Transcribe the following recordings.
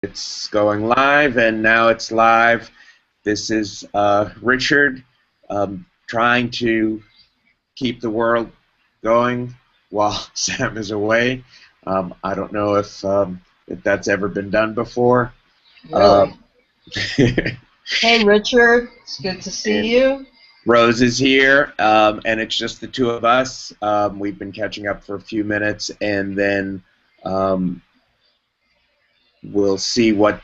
It's going live, and now it's live. This is Richard trying to keep the world going while Sam is away. I don't know if that's ever been done before. Really? Hey, Richard. It's good to see you. Rose is here, and it's just the two of us. We've been catching up for a few minutes, and then we'll see what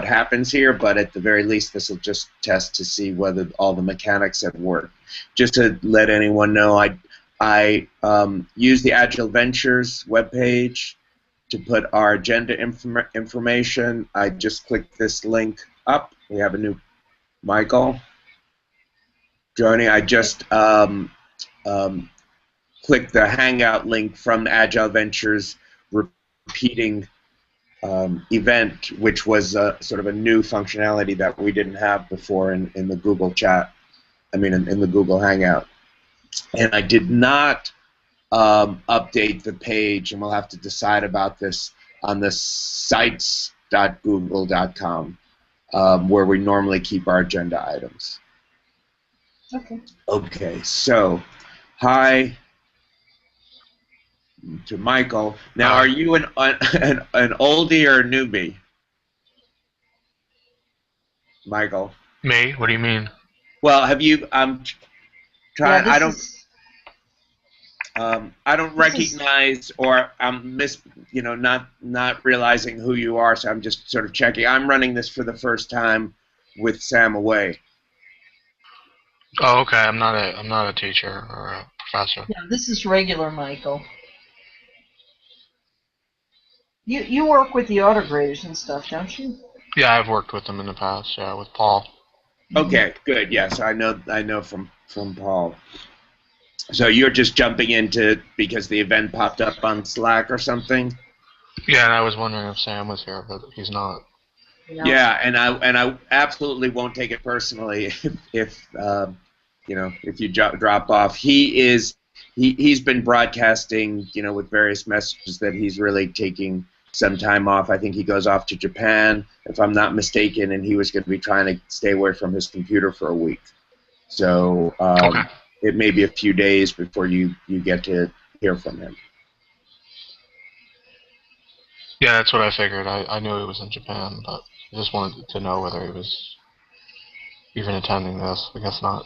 happens here. But at the very least, this will just test to see whether all the mechanics have worked. Just to let anyone know, I use the Agile Ventures webpage to put our agenda information. I just clicked this link up. We have a new Michael joining. I just clicked the Hangout link from Agile Ventures repeating event, which was sort of a new functionality that we didn't have before in the Google chat. I mean, in the Google Hangout. And I did not update the page, and we'll have to decide about this on the sites.google.com, where we normally keep our agenda items. Okay. Okay, so hi to Michael. Now, are you an oldie or a newbie? Michael. Me? What do you mean? Well, have you? I'm trying. Yeah, I don't recognize, or I'm not realizing who you are. So I'm just sort of checking. I'm running this for the first time with Sam away. Oh, okay. I'm not a teacher or a professor. Yeah, this is regular Michael. You work with the AutoGraders and stuff, don't you? Yeah, I've worked with them in the past. Yeah, with Paul. Okay, good. Yes, I know from Paul. So you're just jumping into because the event popped up on Slack or something? Yeah, and I was wondering if Sam was here, but he's not. Yeah, and I absolutely won't take it personally if you drop off. He's been broadcasting, with various messages that he's really taking some time off. I think he goes off to Japan, if I'm not mistaken, and he was going to be trying to stay away from his computer for a week. So Okay. It may be a few days before you get to hear from him. Yeah, that's what I figured. I knew he was in Japan, but I just wanted to know whether he was even attending this. I guess not.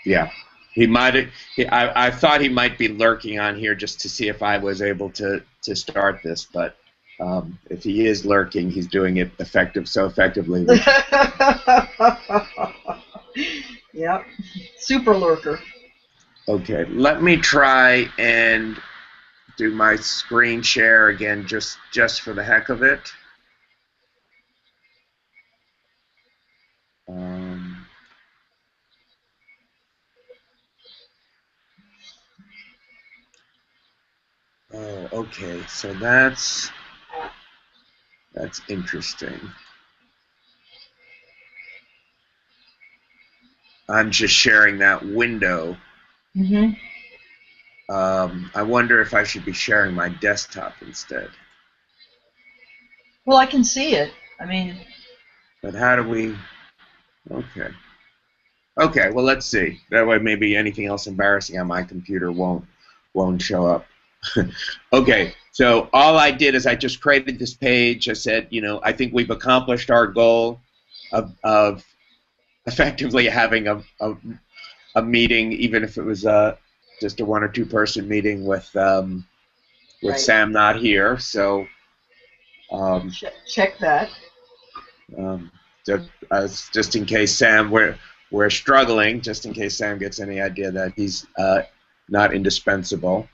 Yeah. He might. I thought he might be lurking on here just to see if I was able to start this, but if he is lurking, he's doing it so effectively. Yep, super lurker. Okay, let me try and do my screen share again, just for the heck of it. Oh, okay. So that's interesting. I'm just sharing that window. Mm-hmm. I wonder if I should be sharing my desktop instead. Well, I can see it. I mean. But how do we? Okay. Okay. Well, let's see. That way, maybe anything else embarrassing on my computer won't show up. Okay. So all I did is I just created this page. I said, I think we've accomplished our goal of effectively having a meeting, even if it was just a 1 or 2 person meeting with Right. Sam not here. So check that. Just in case Sam, we're struggling. Just in case Sam gets any idea that he's not indispensable.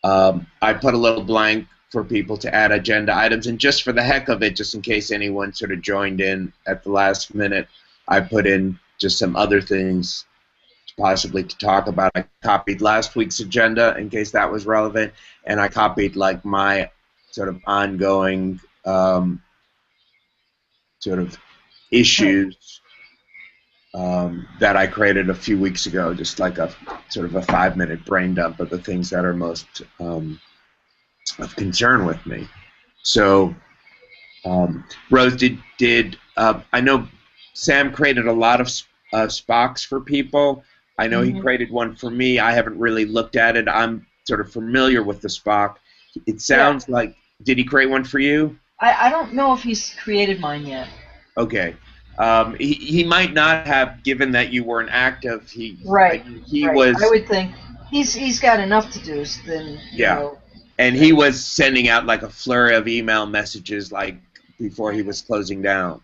I put a little blank for people to add agenda items, and just for the heck of it, just in case anyone sort of joined in at the last minute, I put in just some other things possibly to talk about. I copied last week's agenda in case that was relevant, and I copied like my sort of ongoing sort of issues that I created a few weeks ago, just like a sort of a 5-minute brain dump of the things that are most of concern with me. So Rose, did I know Sam created a lot of Spocks for people. I know he created one for me. I haven't really looked at it. I'm sort of familiar with the Spock. It sounds like, did he create one for you? I don't know if he's created mine yet. Okay. He might not have, given that you weren't active. He was. I would think he's got enough to do. Then you know. And he was sending out like a flurry of email messages like before he was closing down.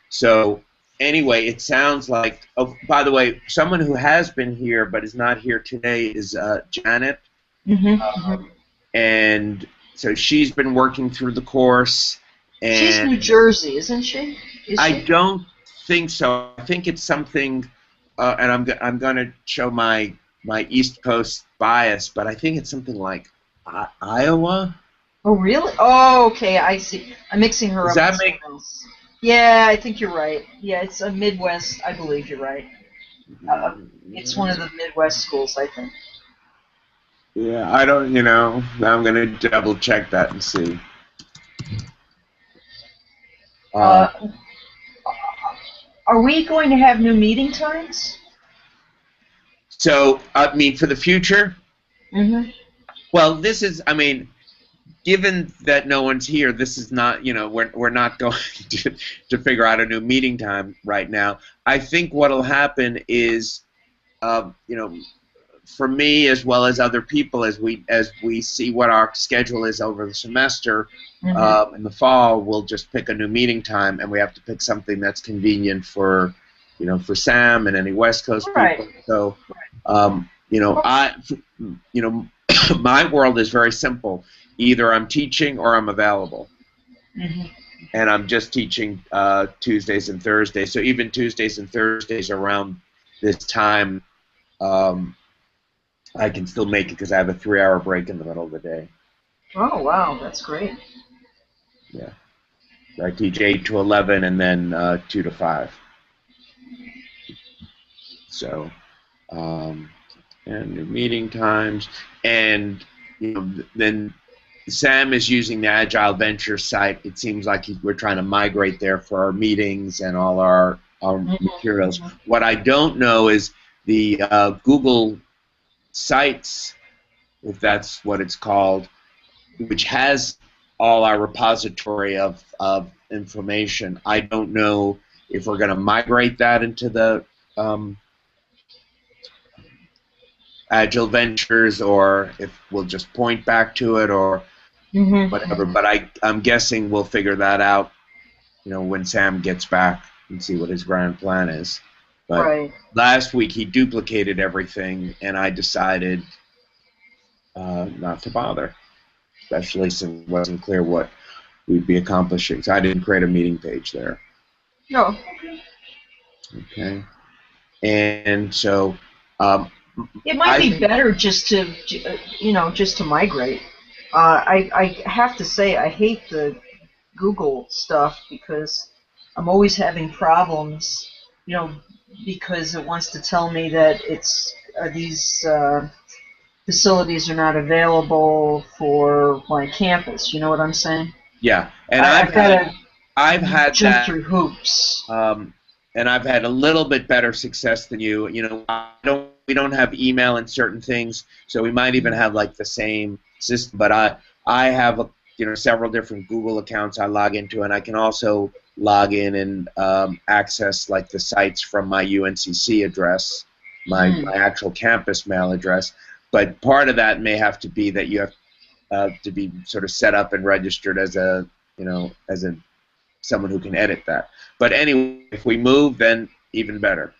So anyway, it sounds like. Oh, by the way, someone who has been here but is not here today is Janet. And so she's been working through the course. And she's New Jersey, isn't she? I don't think so. I think it's something, and I'm going to show my East Coast bias, but I think it's something like Iowa. Oh, really? Oh, okay. I see. I'm mixing her up. Does that make? Yeah, I think you're right. Yeah, it's a Midwest. I believe you're right. It's one of the Midwest schools, I think. Yeah, I don't. Now I'm going to double check that and see. Are we going to have new meeting times? So, I mean, for the future? Well, this is, I mean, given that no one's here, this is not, we're not going to figure out a new meeting time right now. I think what'll happen is, for me as well as other people, as we see what our schedule is over the semester, in the fall, we'll just pick a new meeting time, and we have to pick something that's convenient for, for Sam and any West Coast people. So, my world is very simple. Either I'm teaching or I'm available. And I'm just teaching Tuesdays and Thursdays. So even Tuesdays and Thursdays around this time, I can still make it because I have a 3-hour break in the middle of the day. Oh, wow. That's great. Yeah. So I teach 8 to 11 and then 2 to 5. So, and new meeting times. And, then Sam is using the Agile Venture site. It seems like we're trying to migrate there for our meetings and all our materials. What I don't know is the Google Sites, if that's what it's called, which has all our repository of information. I don't know if we're going to migrate that into the Agile Ventures, or if we'll just point back to it, or whatever. But I'm guessing we'll figure that out, when Sam gets back and see what his grand plan is. But last week he duplicated everything, and I decided not to bother, especially since it wasn't clear what we'd be accomplishing. So I didn't create a meeting page there. No. Okay. And so it might be better just to migrate. I have to say I hate the Google stuff because I'm always having problems, because it wants to tell me that these facilities are not available for my campus. You know what I'm saying? Yeah, and I've had jump that through hoops. And I've had a little bit better success than you. We don't have email in certain things, so we might even have like the same system. But I have several different Google accounts I log into, and I can also log in and access like the sites from my UNCC address, my actual campus mail address. But part of that may have to be that you have to be sort of set up and registered as someone who can edit that. But anyway, if we move, then even better.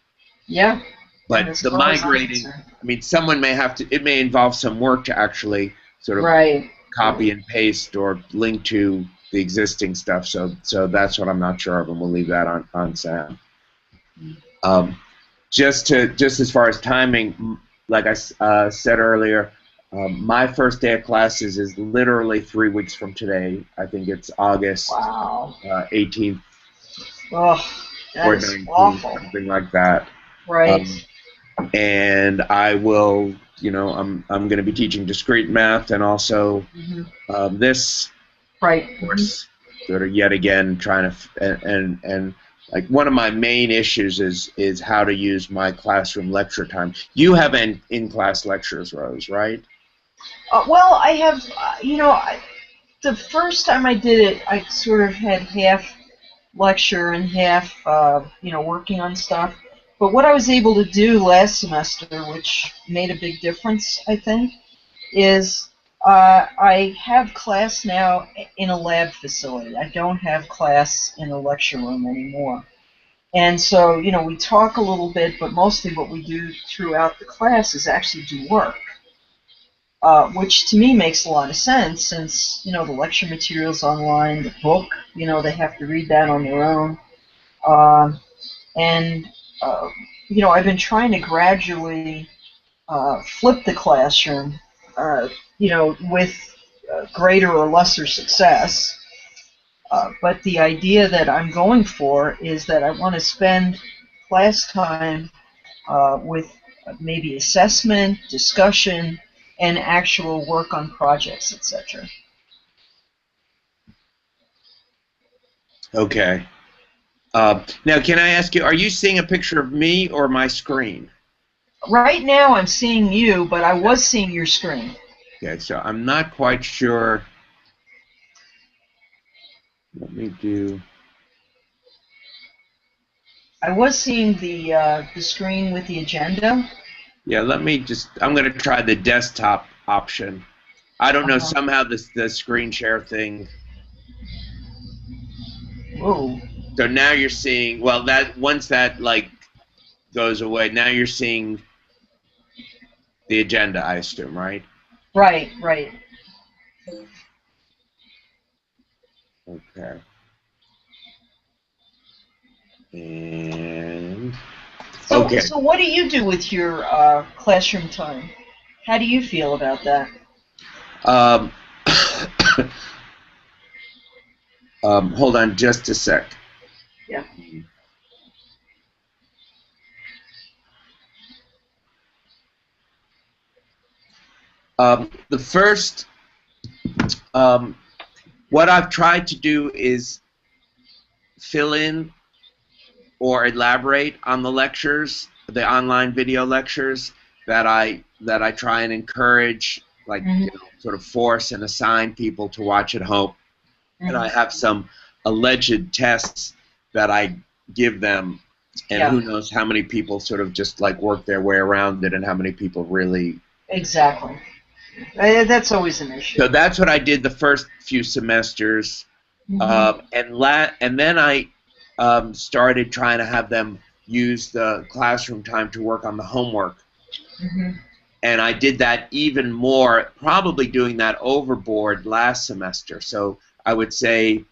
Yeah. But the migrating, I mean, someone may have to. It may involve some work to actually sort of copy and paste or link to the existing stuff. So that's what I'm not sure of, and we'll leave that on Sam. Just as far as timing, like I said earlier, my first day of classes is literally 3 weeks from today. I think it's August 18th or 19th, something like that. Right. And I will, I'm going to be teaching discrete math and also this course, sort of yet again trying to and like one of my main issues is how to use my classroom lecture time. You have in-class lectures, Rose, right? Well, I have, the first time I did it, I sort of had half lecture and half, working on stuff. But what I was able to do last semester, which made a big difference, I think, is I have class now in a lab facility. I don't have class in a lecture room anymore. And so, we talk a little bit, but mostly what we do throughout the class is actually do work, which to me makes a lot of sense since, the lecture material's online, the book, they have to read that on their own. And I've been trying to gradually flip the classroom, with greater or lesser success. But the idea that I'm going for is that I want to spend class time with maybe assessment, discussion, and actual work on projects, etc. Okay. Now, can I ask you, are you seeing a picture of me or my screen? Right now I'm seeing you, but I was seeing your screen. Okay, so I'm not quite sure. Let me do. I was seeing the screen with the agenda. Yeah, let me just. I'm going to try the desktop option. I don't know. Somehow the screen share thing. Whoa. So now you're seeing. Well, that once that goes away, now you're seeing the agenda, I assume, right? Right. Okay. And okay. So what do you do with your classroom time? How do you feel about that? Hold on just a sec. Yeah. The first, what I've tried to do is fill in or elaborate on the lectures, the online video lectures that I try and encourage, sort of force and assign people to watch at home. And I have some alleged tests that I give them, and who knows how many people sort of just work their way around it, and how many people really. Exactly. That's always an issue. So that's what I did the first few semesters, and then I started trying to have them use the classroom time to work on the homework. And I did that even more, probably doing that overboard last semester. So I would say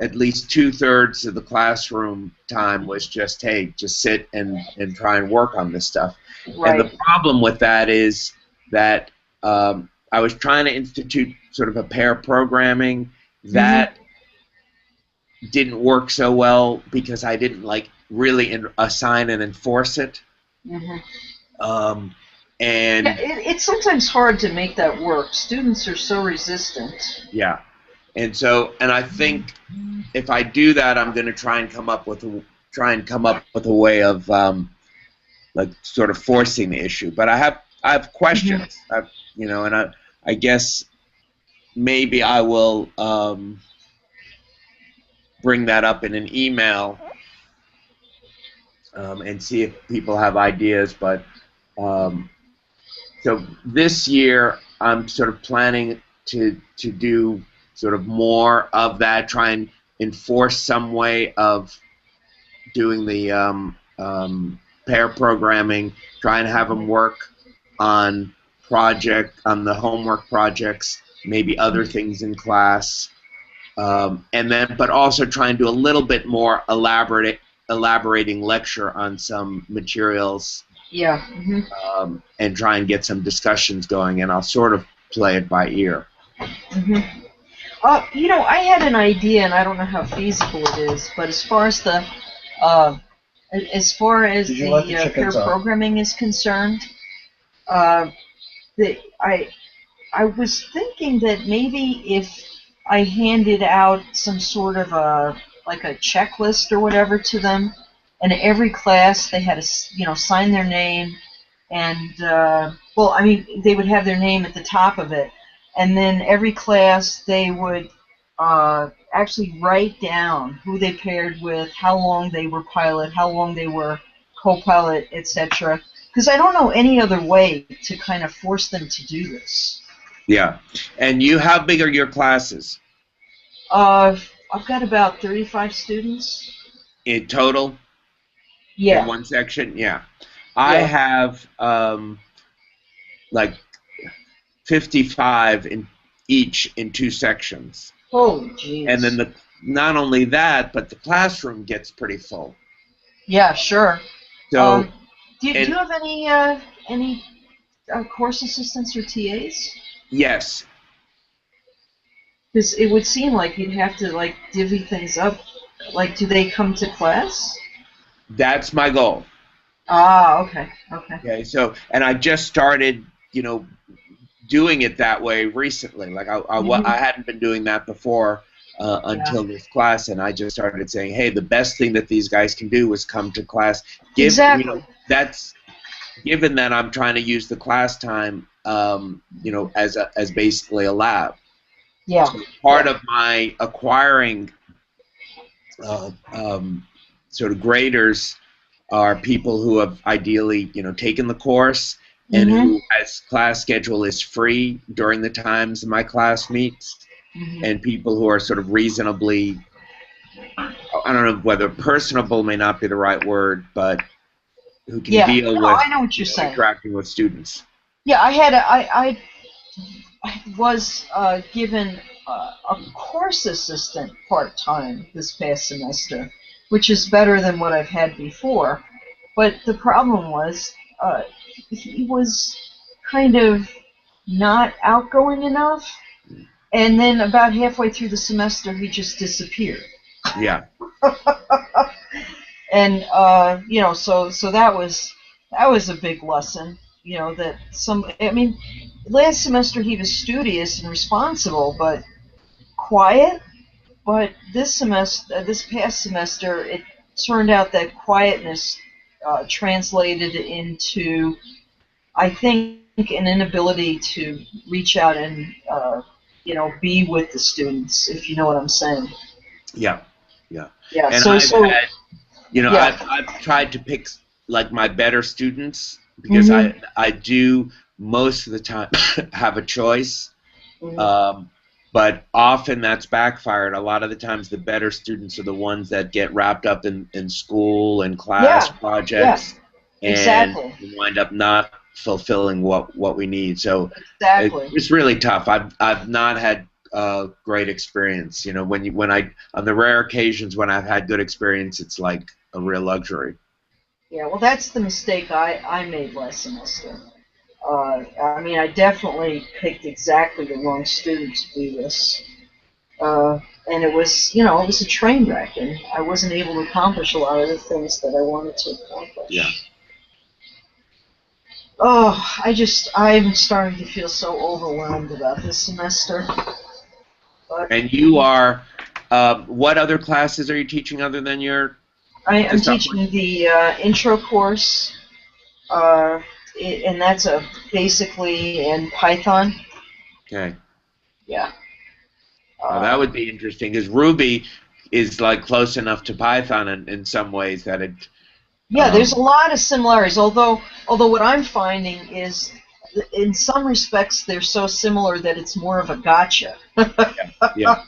at least 2/3 of the classroom time was just, hey, just sit and try and work on this stuff. Right. And the problem with that is that I was trying to institute sort of a pair programming that didn't work so well because I didn't really assign and enforce it. And it's sometimes hard to make that work. Students are so resistant. Yeah, and I think if I do that, I'm going to try and come up with a way of sort of forcing the issue. But I have questions. And I guess maybe I will bring that up in an email and see if people have ideas. But so this year I'm sort of planning to do sort of more of that, try and enforce some way of doing the pair programming, try and have them work on the homework projects, maybe other things in class, but also try and do a little bit more elaborating lecture on some materials. Yeah. And try and get some discussions going, and I'll sort of play it by ear. I had an idea, and I don't know how feasible it is, but as far as the pair programming is concerned, I was thinking that maybe if I handed out some sort of like a checklist or whatever to them, and every class they had to sign their name, and well, I mean, they would have their name at the top of it, and then every class they would actually write down who they paired with, how long they were pilot, how long they were co-pilot, etc. Because I don't know any other way to kind of force them to do this. Yeah. And how big are your classes? I've got about 35 students. In total? Yeah. In one section? Yeah. I have like 55 in each in two sections. Holy jeez. And then not only that, but the classroom gets pretty full. Yeah, sure. So, do you have any course assistants or TAs? Yes. Because it would seem like you'd have to like divvy things up. Like, do they come to class? That's my goal. Ah, okay. Okay. So, and I just started, doing it that way recently. Like I hadn't been doing that before until this class, and I just started saying, hey, the best thing that these guys can do is come to class. Exactly. That's given that I'm trying to use the class time, as basically a lab. Yeah. So part of my acquiring sort of graders are people who have ideally, taken the course and who has class schedule is free during the times my class meets, and people who are sort of reasonably, I don't know whether personable may not be the right word, but who can deal with I know what you're saying. interacting with students. Yeah, I was given a course assistant part-time this past semester, which is better than what I've had before. But the problem was he was kind of not outgoing enough, and then about halfway through the semester he just disappeared. Yeah. And so that was a big lesson. Last semester he was studious and responsible, but quiet. But this past semester, it turned out that quietness translated into, I think, an inability to reach out and be with the students, if you know what I'm saying. Yeah. Yeah. And I've tried to pick like my better students because I do most of the time have a choice, but often that's backfired. A lot of the times the better students are the ones that get wrapped up in school and class projects and wind up not fulfilling what we need. So it's really tough. I've not had great experience. On the rare occasions when I've had good experience, it's like a real luxury. Yeah, well, that's the mistake I made last semester. I definitely picked exactly the wrong student to do this. And it was a train wreck, and I wasn't able to accomplish a lot of the things that I wanted to accomplish. Yeah. Oh, I'm starting to feel so overwhelmed about this semester. But, and you are, what other classes are you teaching other than your? I'm teaching the intro course, and that's basically in Python. Okay. Yeah. Well, that would be interesting because Ruby is like close enough to Python in some ways that it. Yeah, there's a lot of similarities. Although what I'm finding is, in some respects, they're so similar that it's more of a gotcha. Yeah.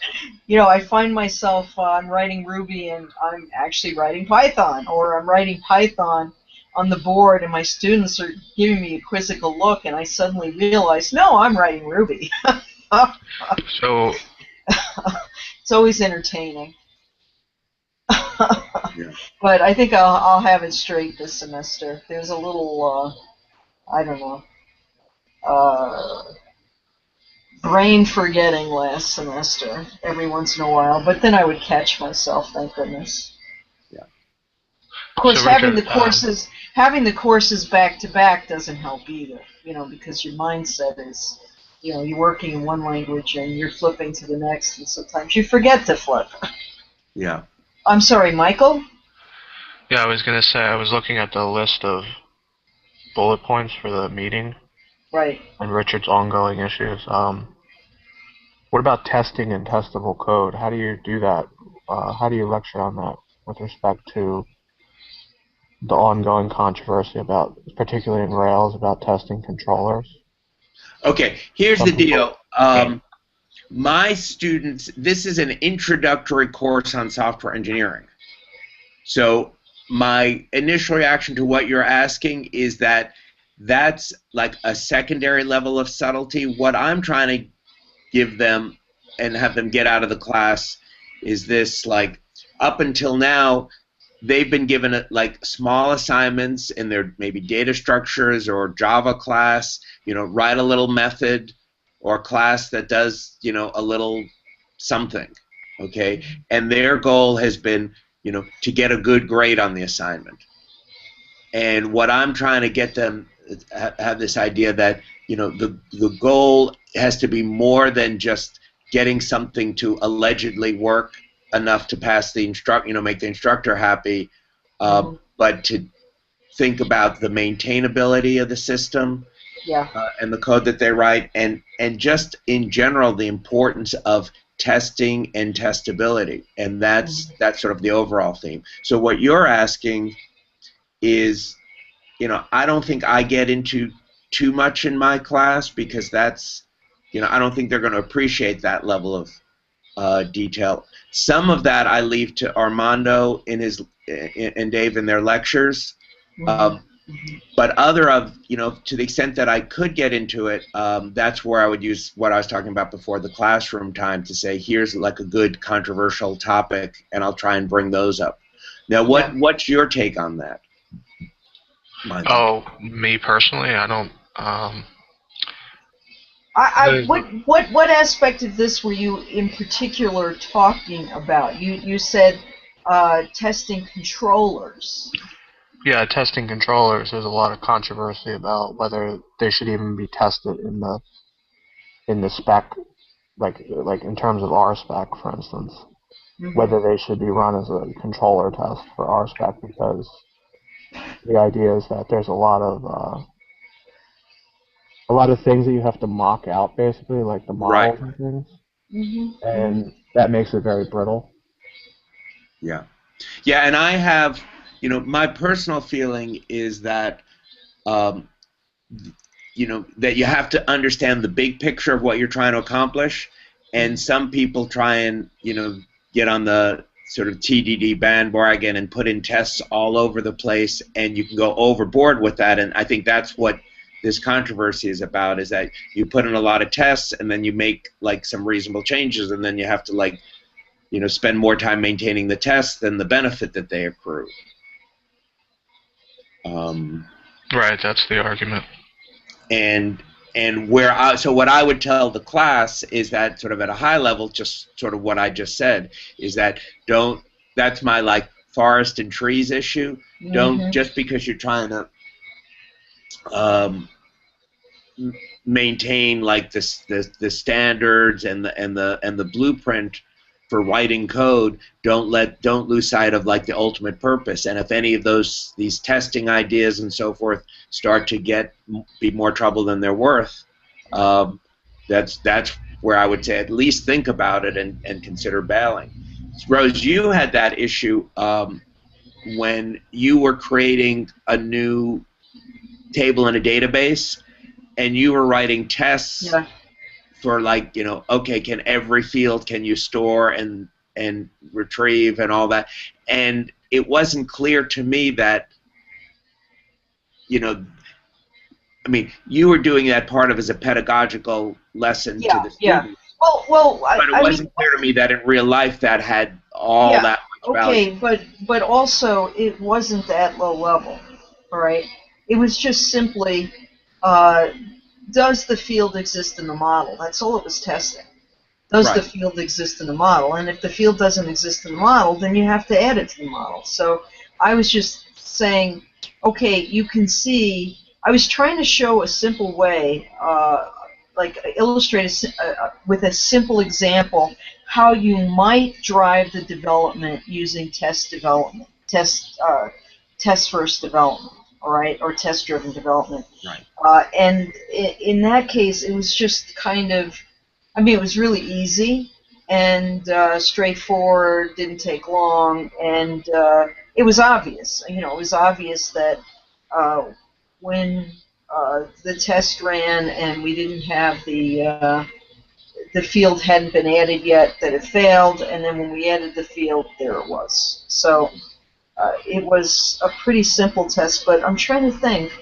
I find myself I'm writing Ruby and I'm actually writing Python, or I'm writing Python on the board and my students are giving me a quizzical look, and I suddenly realize, no, I'm writing Ruby. So it's always entertaining. Yeah. But I think I'll have it straight this semester. There's a little, I don't know, brain forgetting last semester every once in a while, but then I would catch myself, thank goodness. Yeah. Of course, So having Richard, the courses back to back doesn't help either, because your mindset is, you're working in one language and you're flipping to the next, and sometimes you forget to flip. Yeah. I'm sorry, Michael? Yeah, I was going to say, I was looking at the list of bullet points for the meeting. Right. And Richard's ongoing issues. What about testing and testable code? How do you do that? How do you lecture on that with respect to the ongoing controversy about, particularly in Rails, about testing controllers? Okay, here's the deal. My students, this is an introductory course on software engineering. So my initial reaction to what you're asking is that that's like a secondary level of subtlety. What I'm trying to give them and have them get out of the class is this, like, up until now, they've been given like small assignments in their maybe data structures or Java class, write a little method, or class that does, a little something, okay? And their goal has been, to get a good grade on the assignment. And what I'm trying to get them have this idea that, the goal has to be more than just getting something to allegedly work enough to pass the make the instructor happy, but to think about the maintainability of the system, and the code that they write, and just in general the importance of testing and testability, and that's sort of the overall theme. So what you're asking is, I don't think I get into too much in my class, because that's, I don't think they're going to appreciate that level of detail. Some of that I leave to Armando and Dave in their lectures. But other of, to the extent that I could get into it, that's where I would use what I was talking about before, the classroom time, to say, here's like a good controversial topic, and I'll try and bring those up. Now, what's your take on that, Michael? Oh, me personally, I don't. What aspect of this were you in particular talking about? You said testing controllers. Yeah, testing controllers. There's a lot of controversy about whether they should even be tested in the spec, like in terms of RSpec, for instance. Whether they should be run as a controller test for RSpec, because the idea is that there's a lot of things that you have to mock out, basically, like the models and things, and that makes it very brittle. Yeah, and I have, my personal feeling is that, that you have to understand the big picture of what you're trying to accomplish, and some people try and, get on the sort of TDD bandwagon and put in tests all over the place, and you can go overboard with that, and I think that's what this controversy is about, is that you put in a lot of tests and then you make like some reasonable changes, and then you have to spend more time maintaining the tests than the benefit that they accrue. Right, that's the argument. And so what I would tell the class is that, sort of at a high level, just sort of what I just said, is that that's my forest and trees issue. Don't, just because you're trying to maintain the standards and the blueprint for writing code, don't lose sight of the ultimate purpose. And if any of these testing ideas and so forth start to be more trouble than they're worth, that's where I would say at least think about it and consider bailing. Rose, you had that issue when you were creating a new table in a database, and you were writing tests for okay, can every field can you store and retrieve and all that, and it wasn't clear to me that I mean, you were doing that part of as a pedagogical lesson to the students. Well, but it wasn't clear to me that in real life that had all that much value. Okay, but also it wasn't that low level, all right? It was just simply, does the field exist in the model? That's all it was testing. Does the field exist in the model? And if the field doesn't exist in the model, then you have to add it to the model. So I was just saying, okay, you can see, I was trying to show a simple way like illustrate with a simple example how you might drive the development using test first development, all right, or test driven development. Right. And in that case, it was just kind of, I mean, it was really easy and straightforward, didn't take long, and it was obvious. You know, it was obvious that when the test ran and we didn't have the field hadn't been added yet, that it failed, and then when we added the field, there it was. So it was a pretty simple test, but I'm trying to think.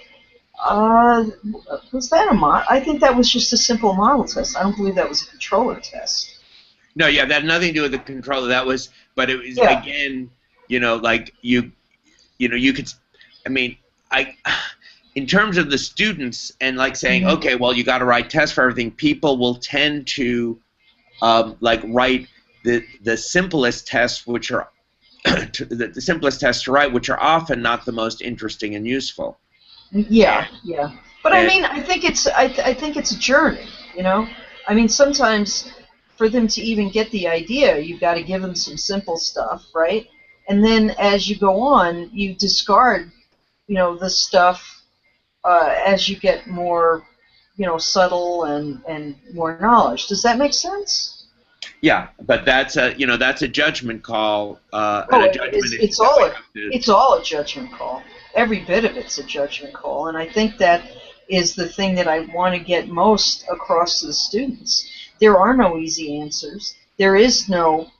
Was that a model? I think that was just a simple model test. I don't believe that was a controller test. No, yeah, that had nothing to do with the controller. That was, but it was again, you know, like you know, you could. I mean, in terms of the students and like saying, okay, well, you got to write tests for everything. People will tend to like write the simplest tests, which are the simplest tests to write, which are often not the most interesting and useful. Yeah, yeah. But I mean, I think it's a journey, you know? I mean, sometimes for them to even get the idea, you've got to give them some simple stuff, right? And then as you go on, you discard, you know, the stuff as you get more, you know, subtle and more knowledge. Does that make sense? Yeah, but that's a judgment call. It's all a judgment call. Every bit of it's a judgment call, and I think that is the thing that I want to get most across to the students. There are no easy answers. There is no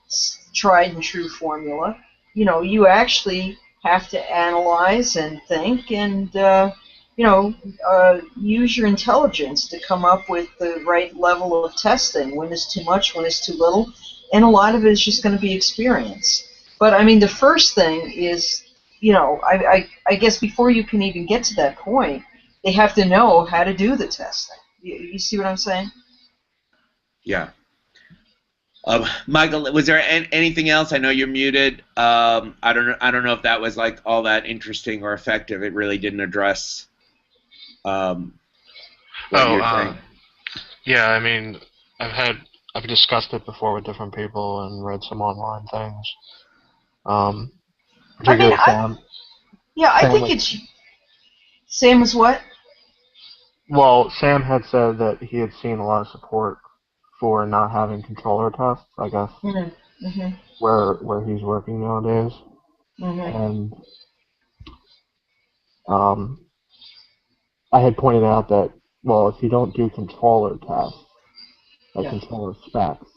tried and true formula. You know, you actually have to analyze and think and use your intelligence to come up with the right level of testing. When is too much, when is too little, and a lot of it is just going to be experience. But I mean, the first thing is, you know, I guess before you can even get to that point, they have to know how to do the testing. You see what I'm saying? Yeah. Michael, was there anything else? I know you're muted. I don't know if that was like all that interesting or effective. It really didn't address what you're saying. Yeah, I mean, I've discussed it before with different people and read some online things. Particularly Sam. I think it's Sam was what? Well, Sam had said that he had seen a lot of support for not having controller tests, I guess, where he's working nowadays. And I had pointed out that, well, if you don't do controller tests, like controller specs,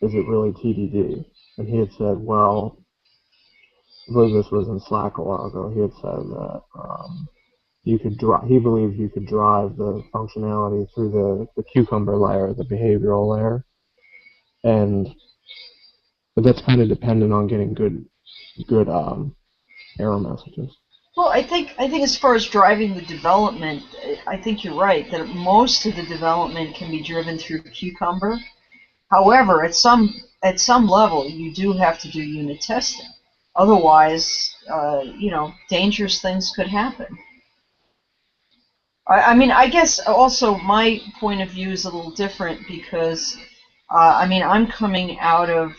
is it really TDD? And he had said, well, I believe this was in Slack a while ago, he had said that he believes you could drive the functionality through the cucumber layer, the behavioral layer, but that's kind of dependent on getting good error messages. Well, I think as far as driving the development, I think you're right that most of the development can be driven through Cucumber. However, at some level, you do have to do unit testing. Otherwise, dangerous things could happen. I mean, I guess also my point of view is a little different because, I'm coming out of,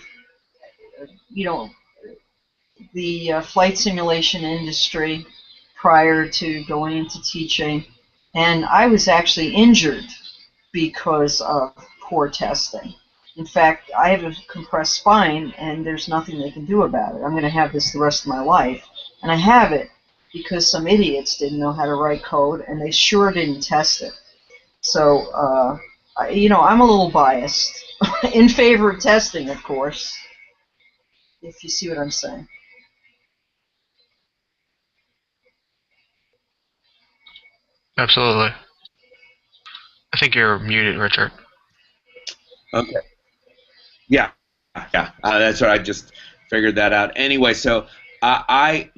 the flight simulation industry prior to going into teaching, and I was actually injured because of poor testing. In fact, I have a compressed spine, and there's nothing they can do about it. I'm going to have this the rest of my life, and I have it because some idiots didn't know how to write code, and they sure didn't test it. So, I'm a little biased in favor of testing, of course, if you see what I'm saying. Absolutely. I think you're muted, Richard. Okay. Yeah. That's what I just figured that out. Anyway, so my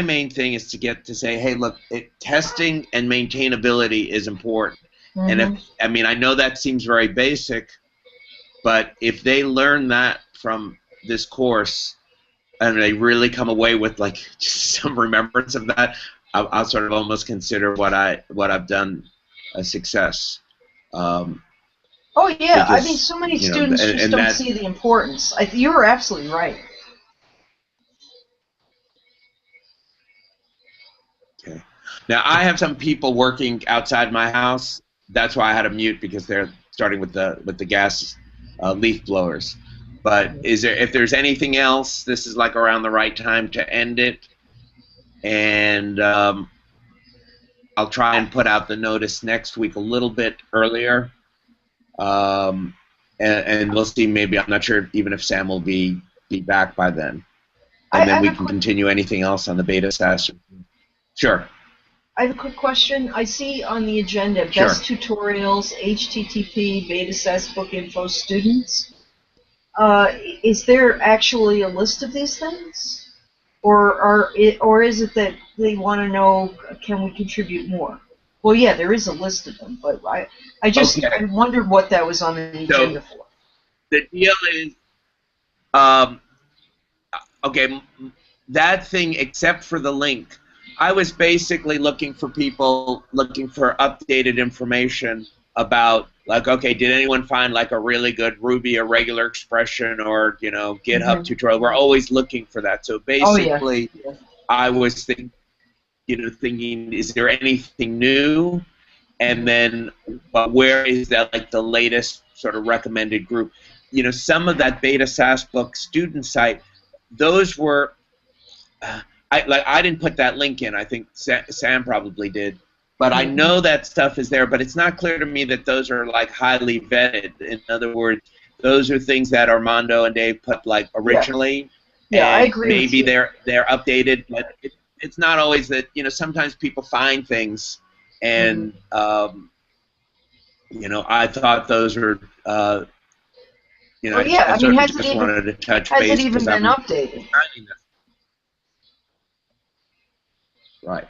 main thing is to say, hey, look, testing and maintainability is important. And I know that seems very basic, but if they learn that from this course and they really come away with like just some remembrance of that, I'll sort of almost consider what I've done a success. Oh yeah, I mean, because, so many you know, students just and don't that. see the importance. You were absolutely right. Okay. Now I have some people working outside my house. That's why I had to mute, because they're starting with the gas leaf blowers. But if there's anything else, this is like around the right time to end it. And I'll try and put out the notice next week a little bit earlier. And we'll see. Maybe, I'm not sure even if Sam will be back by then. And then we can continue anything else on the BetaSaaSers. Sure. I have a quick question. I see on the agenda, Sure. best tutorials, HTTP, BetaSaaS book info students. Is there actually a list of these things? Or is it that they want to know, can we contribute more? Well, yeah, there is a list of them, but I wondered what that was on the agenda for. The deal is, okay, that thing, except for the link, I was basically looking for people looking for updated information about, like, okay, did anyone find like a really good Ruby irregular expression or, you know, GitHub tutorial? We're always looking for that. So basically, I was thinking, is there anything new? And then, where is that, like, the latest sort of recommended group? You know, some of that BetaSaaS book student site, those were, I didn't put that link in. I think Sam probably did. But I know that stuff is there, but it's not clear to me that those are, like, highly vetted. In other words, those are things that Armando and Dave put, like, originally. Yeah, and I agree maybe with you. they're updated, but it's not always that. You know, sometimes people find things, and you know, I thought those were, you know, yeah, I sort of just wanted to touch base. Has it even been updated? Right.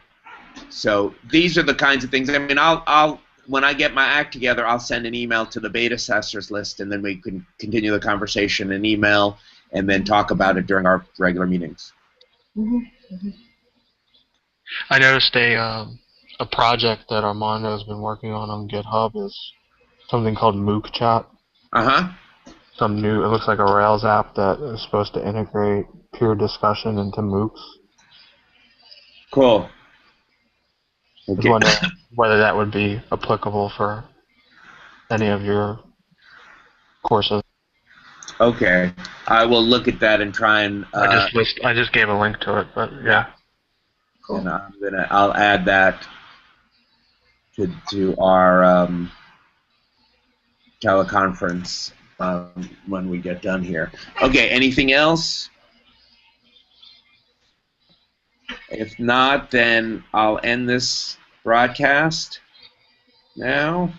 So these are the kinds of things. I mean, I'll when I get my act together, I'll send an email to the BetaSaaSers list, and then we can continue the conversation in email, and then talk about it during our regular meetings. I noticed a project that Armando has been working on GitHub is something called MOOC Chat. Some new, it looks like a Rails app that is supposed to integrate peer discussion into MOOCs. Cool. I was wondering whether that would be applicable for any of your courses. Okay, I will look at that and try and. I just gave a link to it, but yeah. Cool. And I'll add that to our teleconference when we get done here. Okay, anything else? If not, then I'll end this broadcast now.